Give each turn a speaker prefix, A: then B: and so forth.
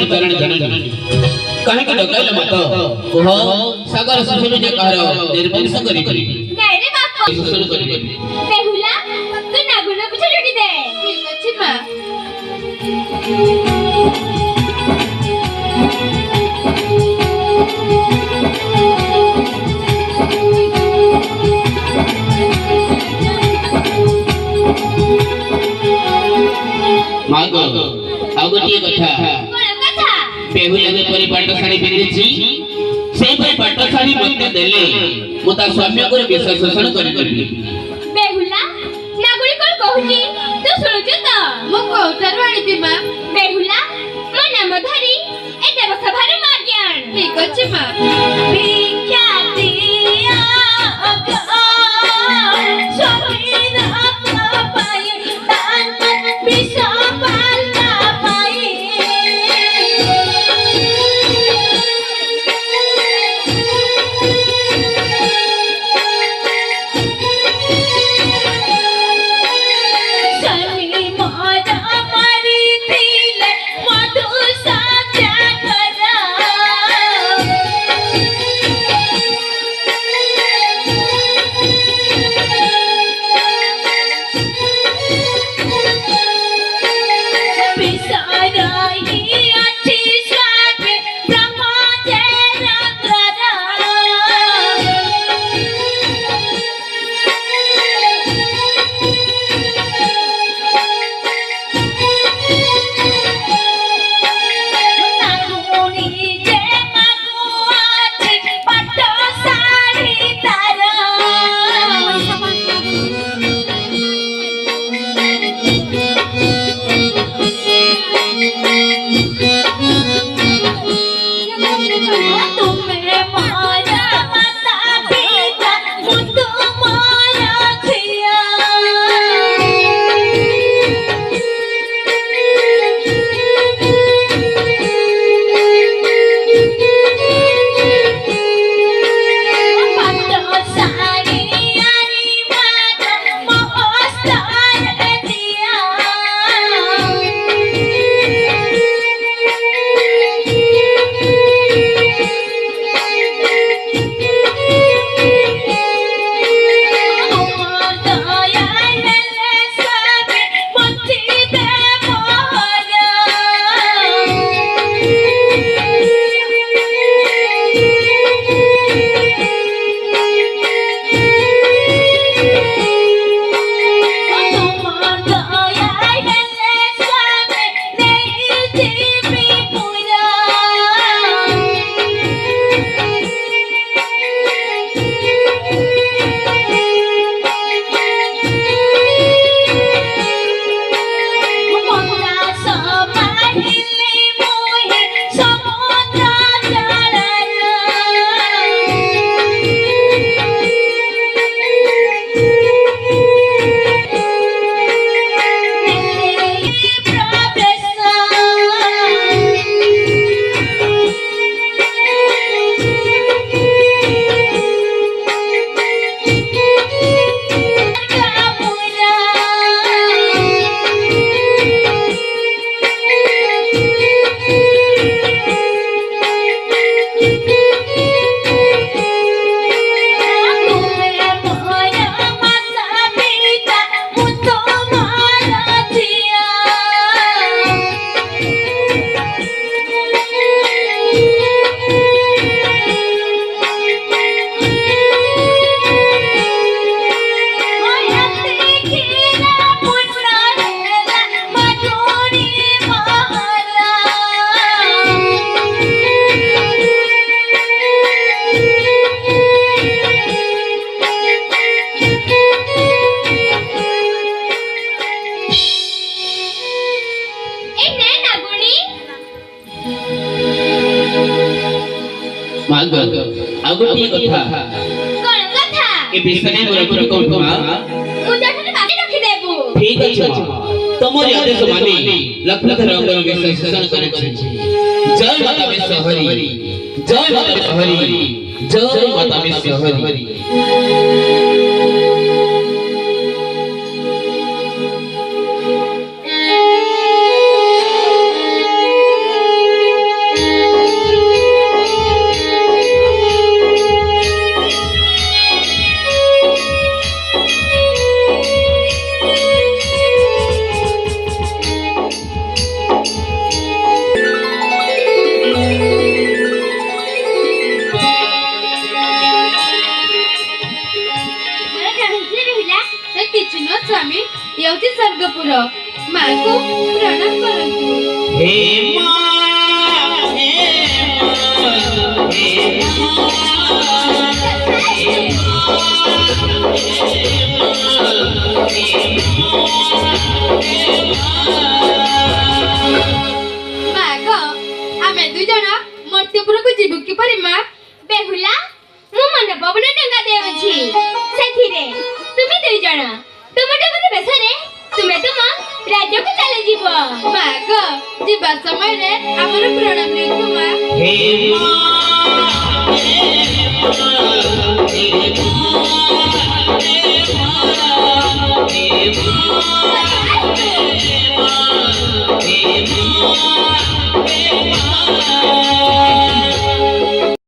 A: चरण जन कहे के डकाइल मत ओह सागर सुसुर जे कहर निर्बंध करी
B: नहीं रे बाप
A: सुसुर करी
B: बेहुला तू नागुन कुछ लुटी दे ठीक अछि मां
A: मागो आगोटी कथा बेहुला के परि पाट साड़ी पिंदिछि सेई परि पाट साड़ी मते देले मुता स्वामी को विश्वास शोषण करि
B: बेहुला नागुड़ी कोन कहूची तू सुनुछु त मो कोतर वाणी तिमा बेहुला मो नाम धरी ए देव सभार माज्ञान ठीक अछि मा विख्याति
A: ମାଗ ଆଉ ଗୋଟିଏ କଥା
B: କଣ କଥା
A: ଏ ବିଷୟରେ ମୋର କହୁଛୁ ମା
B: ମୁଣ୍ଡରେ ବାନ୍ଧି ରଖିଦେବୁ
A: ଠିକ ଅଛି ମା ତମରି ଆଦେଶ ମାନି ଲକ୍ଷ୍ମୀଧର ଅଙ୍ଗର ବିଷୟ ଶୋଷଣ କରିଛି ଜୟ ମାତା ବିଶ୍ୱହରି ଜୟ ମାତା ବିଶ୍ୱହରି ଜୟ ମାତା ବିଶ୍ୱହରି
B: स्वामी यौती स्वर्गपुर माँ को प्रणाम करंतु
A: हे मां हे मां हे
B: माँ गो आमे दुई जण मर्त्यपुर को जीवु कि परि माँ बेहुला मु मन पवन डंगा देउछि सेथिरे तुमे दुई जण तुम डंगा बेसरे तुमे तुम राज्य को चले जीव माँ गो जीवा समय रे हमर प्रणाम लिखु माँ
A: हे मां हे मां